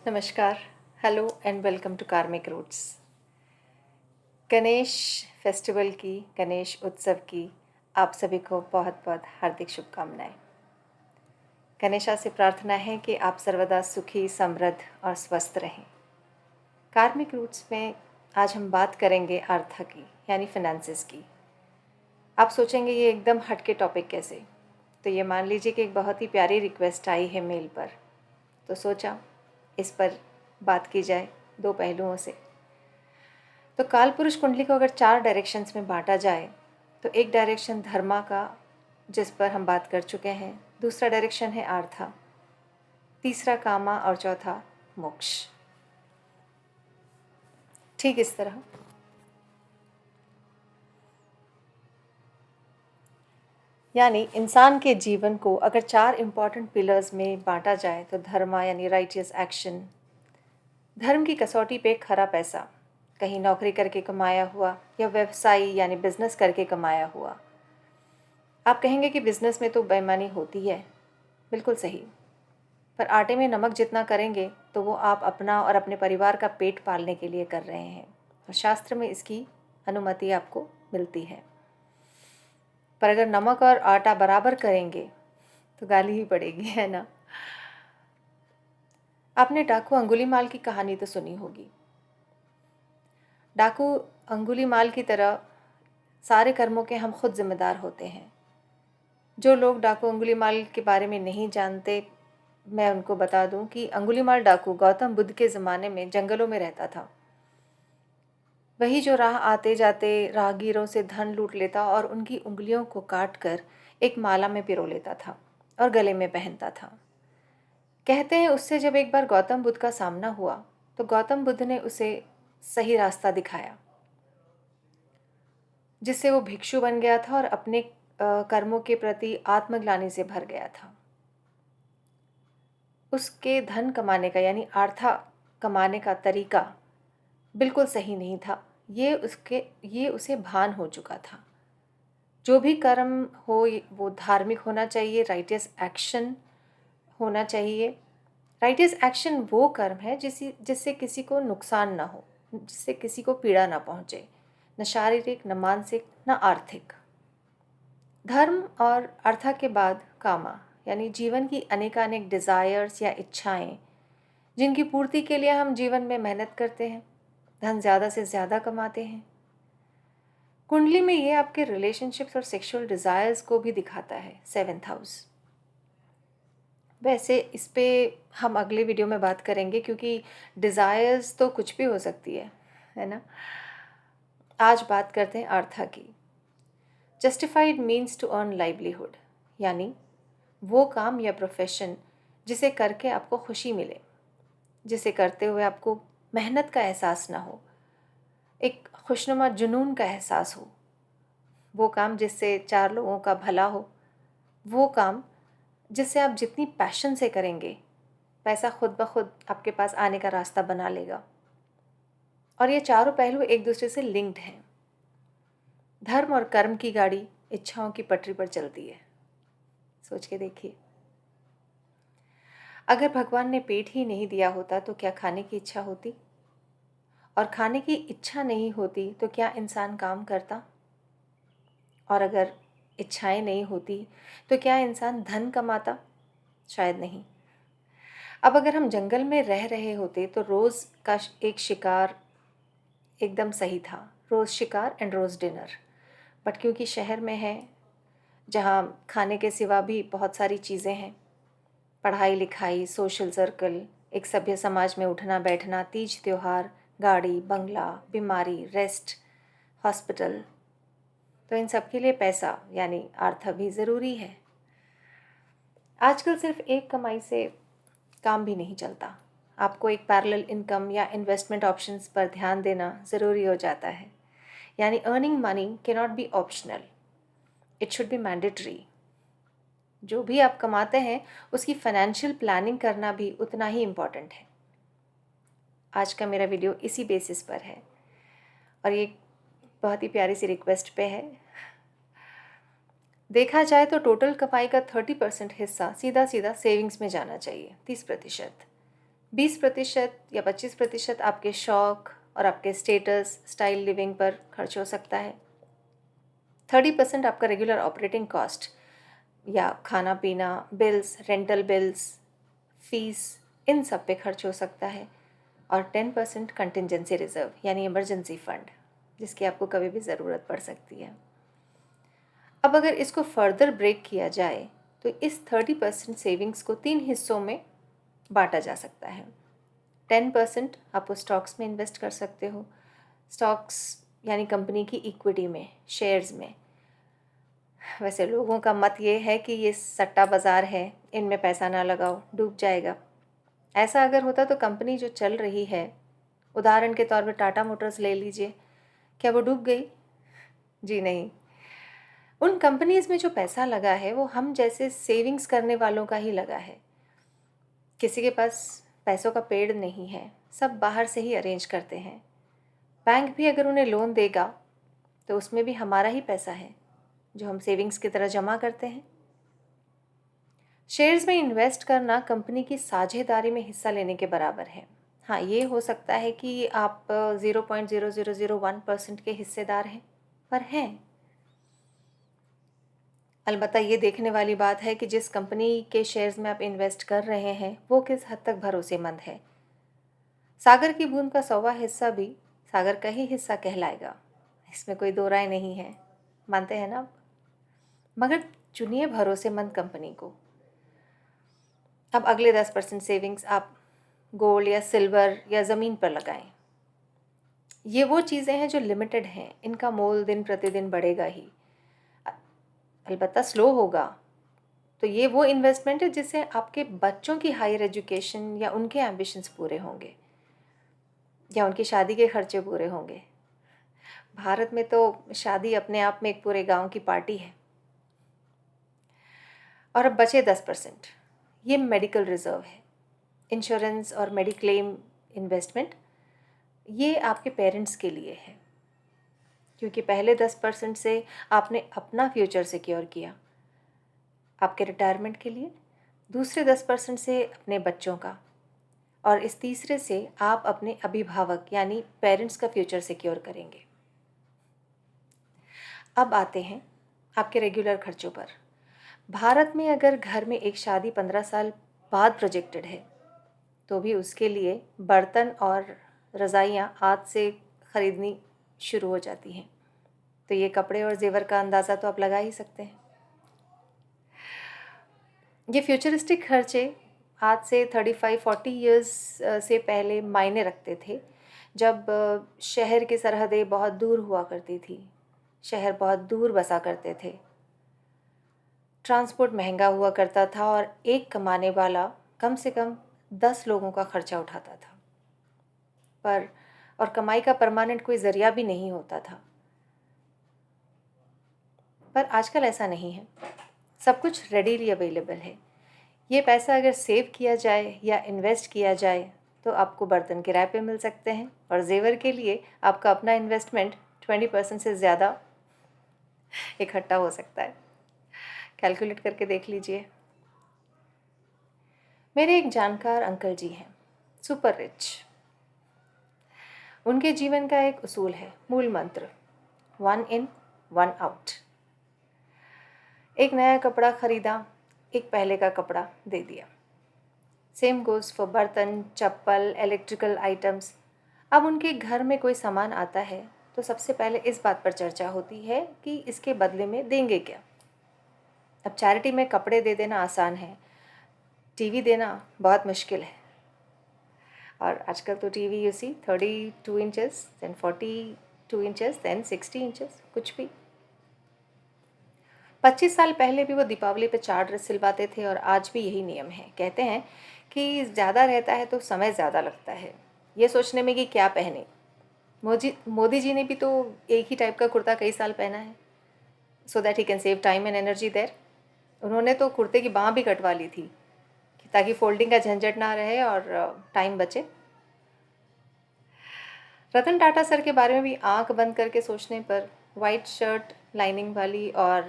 नमस्कार, hello and welcome to कार्मिक roots. Ganesh festival की, गणेश उत्सव की आप सभी को बहुत बहुत हार्दिक शुभकामनाएं। गणेशा से प्रार्थना है कि आप सर्वदा सुखी, समृद्ध और स्वस्थ रहें। कार्मिक रूट्स में आज हम बात करेंगे आर्था की, यानी फिनेंसेस की। आप सोचेंगे ये एकदम हटके टॉपिक कैसे? तो ये मान लीजिए कि एक बहुत ही प्यारी रिक्वेस्ट आई है मेल पर, तो सोचा इस पर बात की जाए दो पहलुओं से। तो काल पुरुष कुंडली को अगर 4 डायरेक्शंस में बांटा जाए तो एक डायरेक्शन धर्मा का, जिस पर हम बात कर चुके हैं। दूसरा डायरेक्शन है आर्था, तीसरा कामा और चौथा मोक्ष। ठीक इस तरह यानी इंसान के जीवन को अगर 4 इम्पॉर्टेंट पिलर्स में बांटा जाए तो धर्मा यानी राइटियस एक्शन, धर्म की कसौटी पे खरा पैसा, कहीं नौकरी करके कमाया हुआ या व्यवसाय यानी बिजनेस करके कमाया हुआ। आप कहेंगे कि बिजनेस में तो बेईमानी होती है, बिल्कुल सही, पर आटे में नमक जितना करेंगे तो वो आप अपना और अपने परिवार का पेट पालने के लिए कर रहे हैं, और शास्त्र में इसकी अनुमति आपको मिलती है। पर अगर नमक और आटा बराबर करेंगे तो गाली ही पड़ेगी, है ना। आपने डाकू अंगुलीमाल की कहानी तो सुनी होगी। डाकू अंगुलीमाल की तरह सारे कर्मों के हम खुद जिम्मेदार होते हैं। जो लोग डाकू अंगुलीमाल के बारे में नहीं जानते, मैं उनको बता दूं कि अंगुलीमाल डाकू गौतम बुद्ध के ज़माने में जंगलों में रहता था। वही जो राह आते जाते राहगीरों से धन लूट लेता और उनकी उंगलियों को काट कर एक माला में पिरो लेता था और गले में पहनता था। कहते हैं उससे जब एक बार गौतम बुद्ध का सामना हुआ तो गौतम बुद्ध ने उसे सही रास्ता दिखाया, जिससे वो भिक्षु बन गया था और अपने कर्मों के प्रति आत्मग्लानि से भर गया था। उसके धन कमाने का यानी आर्था कमाने का तरीका बिल्कुल सही नहीं था। ये उसे भान हो चुका था। जो भी कर्म हो वो धार्मिक होना चाहिए, राइटियस एक्शन होना चाहिए। राइटियस एक्शन वो कर्म है जिससे किसी को नुकसान ना हो, जिससे किसी को पीड़ा ना पहुँचे, न शारीरिक, न मानसिक, न आर्थिक। धर्म और अर्था के बाद कामा यानी जीवन की अनेकानेक डिज़ायर्स या इच्छाएं, जिनकी पूर्ति के लिए हम जीवन में मेहनत करते हैं, धन ज़्यादा से ज़्यादा कमाते हैं। कुंडली में ये आपके रिलेशनशिप्स और सेक्सुअल डिज़ायर्स को भी दिखाता है, 7th हाउस। वैसे इस पे हम अगले वीडियो में बात करेंगे, क्योंकि डिज़ायर्स तो कुछ भी हो सकती है ना। आज बात करते हैं आर्था की। Justified means to earn livelihood, यानी वो काम या प्रोफेशन जिसे करके आपको खुशी मिले, जिसे करते हुए आपको मेहनत का एहसास ना हो, एक खुशनुमा जुनून का एहसास हो। वो काम जिससे 4 लोगों का भला हो, वो काम जिससे आप जितनी पैशन से करेंगे, पैसा खुद ब खुद आपके पास आने का रास्ता बना लेगा। और ये चारों पहलू एक दूसरे से लिंक्ड हैं। धर्म और कर्म की गाड़ी इच्छाओं की पटरी पर चलती है। सोच के देखिए, अगर भगवान ने पेट ही नहीं दिया होता तो क्या खाने की इच्छा होती? और खाने की इच्छा नहीं होती तो क्या इंसान काम करता? और अगर इच्छाएं नहीं होती तो क्या इंसान धन कमाता? शायद नहीं। अब अगर हम जंगल में रह रहे होते तो रोज़ का एक शिकार एकदम सही था, रोज़ शिकार एंड रोज़ डिनर। बट क्योंकि शहर में है, जहाँ खाने के सिवा भी बहुत सारी चीज़ें हैं, पढ़ाई लिखाई, सोशल सर्कल, एक सभ्य समाज में उठना बैठना, तीज त्योहार, गाड़ी, बंगला, बीमारी, रेस्ट, हॉस्पिटल, तो इन सब के लिए पैसा यानी अर्थ भी ज़रूरी है। आजकल सिर्फ एक कमाई से काम भी नहीं चलता। आपको एक पैरेलल इनकम या इन्वेस्टमेंट ऑप्शंस पर ध्यान देना ज़रूरी हो जाता है। यानी earning money can not be optional, it should be mandatory. जो भी आप कमाते हैं उसकी फाइनेंशियल प्लानिंग करना भी उतना ही इम्पॉर्टेंट है। आज का मेरा वीडियो इसी बेसिस पर है, और ये बहुत ही प्यारी सी रिक्वेस्ट पे है। देखा जाए तो टोटल कमाई का 30% हिस्सा सीधा सीधा सेविंग्स में जाना चाहिए, 30%। 20% या 25% आपके शौक और आपके स्टेटस, स्टाइल लिविंग पर खर्च हो सकता है। 30% आपका रेगुलर ऑपरेटिंग कॉस्ट या खाना पीना, बिल्स, रेंटल बिल्स, फीस, इन सब पे खर्च हो सकता है। और 10% कंटिजेंसी रिजर्व यानी इमरजेंसी फंड, जिसकी आपको कभी भी ज़रूरत पड़ सकती है। अब अगर इसको फर्दर ब्रेक किया जाए तो इस 30% सेविंग्स को 3 हिस्सों में बांटा जा सकता है। 10% आप स्टॉक्स में इन्वेस्ट कर सकते हो। स्टॉक्स यानी कंपनी की इक्विटी में, शेयर्स में। वैसे लोगों का मत ये है कि ये सट्टा बाज़ार है, इनमें पैसा ना लगाओ, डूब जाएगा। ऐसा अगर होता तो कंपनी जो चल रही है, उदाहरण के तौर पे टाटा मोटर्स ले लीजिए, क्या वो डूब गई? जी नहीं। उन कंपनीज़ में जो पैसा लगा है वो हम जैसे सेविंग्स करने वालों का ही लगा है। किसी के पास पैसों का पेड़ नहीं है, सब बाहर से ही अरेंज करते हैं। बैंक भी अगर उन्हें लोन देगा तो उसमें भी हमारा ही पैसा है जो हम सेविंग्स की तरह जमा करते हैं। शेयर्स में इन्वेस्ट करना कंपनी की साझेदारी में हिस्सा लेने के बराबर है। हाँ, ये हो सकता है कि आप 0.0001% के हिस्सेदार हैं, पर हैं। अलबत्ता ये देखने वाली बात है कि जिस कंपनी के शेयर्स में आप इन्वेस्ट कर रहे हैं वो किस हद तक भरोसेमंद है। सागर की बूंद का 100वां हिस्सा भी सागर का ही हिस्सा कहलाएगा, इसमें कोई दो राय नहीं है। मानते हैं ना आप? मगर चुनिए भरोसेमंद कंपनी को। अब अगले 10% सेविंग्स आप गोल्ड या सिल्वर या ज़मीन पर लगाएं। ये वो चीज़ें हैं जो लिमिटेड हैं, इनका मोल दिन प्रतिदिन बढ़ेगा ही, अलबत्ता स्लो होगा। तो ये वो इन्वेस्टमेंट है जिससे आपके बच्चों की हायर एजुकेशन या उनके एम्बिशंस पूरे होंगे या उनकी शादी के खर्चे पूरे होंगे। भारत में तो शादी अपने आप में एक पूरे गांव की पार्टी है। और अब बचे 10%, ये मेडिकल रिजर्व है। इंश्योरेंस और मेडिक्लेम इन्वेस्टमेंट ये आपके पेरेंट्स के लिए है, क्योंकि पहले 10% से आपने अपना फ्यूचर सिक्योर किया आपके रिटायरमेंट के लिए, दूसरे 10% से अपने बच्चों का, और इस तीसरे से आप अपने अभिभावक यानी पेरेंट्स का फ्यूचर सिक्योर करेंगे। अब आते हैं आपके रेगुलर खर्चों पर। भारत में अगर घर में एक शादी 15 साल बाद प्रोजेक्टेड है तो भी उसके लिए बर्तन और रज़ाइयाँ आज से ख़रीदनी शुरू हो जाती हैं। तो ये कपड़े और जेवर का अंदाज़ा तो आप लगा ही सकते हैं। ये फ्यूचरिस्टिक खर्चे आज से 35-40 ईयर्स से पहले मायने रखते थे, जब शहर की सरहदें बहुत दूर हुआ करती थी, शहर बहुत दूर बसा करते थे, ट्रांसपोर्ट महंगा हुआ करता था और एक कमाने वाला कम से कम 10 लोगों का खर्चा उठाता था। और कमाई का परमानेंट कोई ज़रिया भी नहीं होता था। पर आजकल ऐसा नहीं है, सब कुछ रेडीली अवेलेबल है। ये पैसा अगर सेव किया जाए या इन्वेस्ट किया जाए तो आपको बर्तन किराए पे मिल सकते हैं, और जेवर के लिए आपका अपना इन्वेस्टमेंट 20% से ज़्यादा इकट्ठा हो सकता है। कैलकुलेट करके देख लीजिए। मेरे एक जानकार अंकल जी हैं, सुपर रिच। उनके जीवन का एक उसूल है, मूल मंत्र, 1 in 1 out। एक नया कपड़ा खरीदा, एक पहले का कपड़ा दे दिया। सेम गोज़ फॉर बर्तन, चप्पल, इलेक्ट्रिकल आइटम्स। अब उनके घर में कोई सामान आता है तो सबसे पहले इस बात पर चर्चा होती है कि इसके बदले में देंगे क्या। अब चैरिटी में कपड़े दे देना आसान है, टीवी देना बहुत मुश्किल है। और आजकल तो TV you see 32 inches, then 42 inches, then 60 inches, कुछ भी। 25 साल पहले भी वो दीपावली पे 4 ड्रेस सिलवाते थे और आज भी यही नियम है। कहते हैं कि ज़्यादा रहता है तो समय ज़्यादा लगता है ये सोचने में कि क्या पहने। मोदी जी ने भी तो एक ही टाइप का कुर्ता कई साल पहना है, so that he can save time and energy there. उन्होंने तो कुर्ते की बाँह भी कटवा ली थी ताकि फोल्डिंग का झंझट ना रहे और टाइम बचे। रतन टाटा सर के बारे में भी आंख बंद करके सोचने पर वाइट शर्ट लाइनिंग वाली और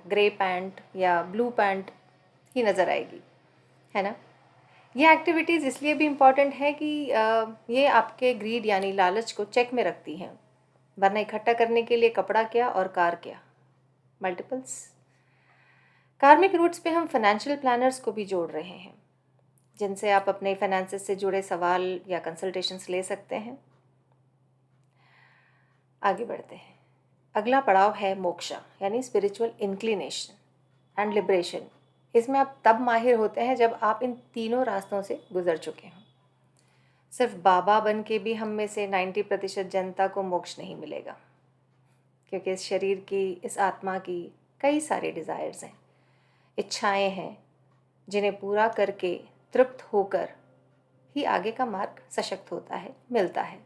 ग्रे पैंट या ब्लू पैंट ही नज़र आएगी, है ना। ये एक्टिविटीज़ इसलिए भी इम्पॉर्टेंट है कि ये आपके ग्रीड यानी लालच को चेक में रखती हैं, वरना इकट्ठा करने के लिए कपड़ा क्या और कार क्या, मल्टीपल्स। कार्मिक रूट्स पे हम फाइनेंशियल प्लानर्स को भी जोड़ रहे हैं, जिनसे आप अपने फाइनेंसेस से जुड़े सवाल या कंसल्टेशंस ले सकते हैं। आगे बढ़ते हैं। अगला पड़ाव है मोक्षा यानी स्पिरिचुअल इंक्लिनेशन एंड लिबरेशन। इसमें आप तब माहिर होते हैं जब आप इन तीनों रास्तों से गुजर चुके हों। सिर्फ बाबा बन के भी हम में से 90% जनता को मोक्ष नहीं मिलेगा, क्योंकि इस शरीर की, इस आत्मा की कई सारे डिज़ायर्स हैं, इच्छाएं हैं, जिन्हें पूरा करके तृप्त होकर ही आगे का मार्ग सशक्त होता है, मिलता है।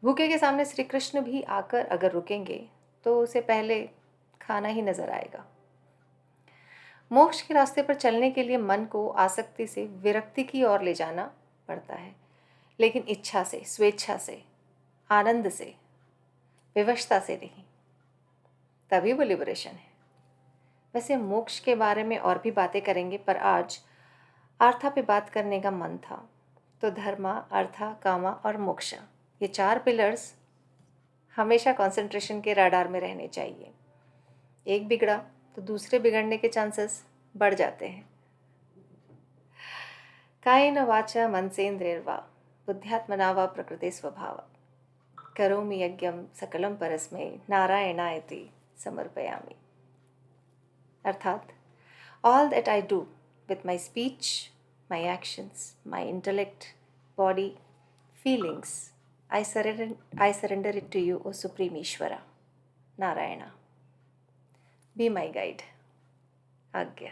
भूखे के सामने श्री कृष्ण भी आकर अगर रुकेंगे तो उसे पहले खाना ही नजर आएगा। मोक्ष के रास्ते पर चलने के लिए मन को आसक्ति से विरक्ति की ओर ले जाना पड़ता है, लेकिन इच्छा से, स्वेच्छा से, आनंद से, विवशता से नहीं। तभी वो लिबरेशन है। वैसे मोक्ष के बारे में और भी बातें करेंगे, पर आज आर्था पे बात करने का मन था, तो धर्मा, अर्था, कामा और मोक्षा, ये 4 पिलर्स हमेशा कंसंट्रेशन के रडार में रहने चाहिए। एक बिगड़ा तो दूसरे बिगड़ने के चांसेस बढ़ जाते हैं। कायेन वाचा मनसेन्द्रियर्वा बुद्ध्यात्मना वा प्रकृते स्वभाव करोमि यज्ञम सकलम परस्मै नारायणायति समर्पयामि। अर्थात all that I do with my speech, my actions, my intellect, body, feelings, I surrender it to you, O Supreme Ishvara, Narayana. Be my guide. Agya.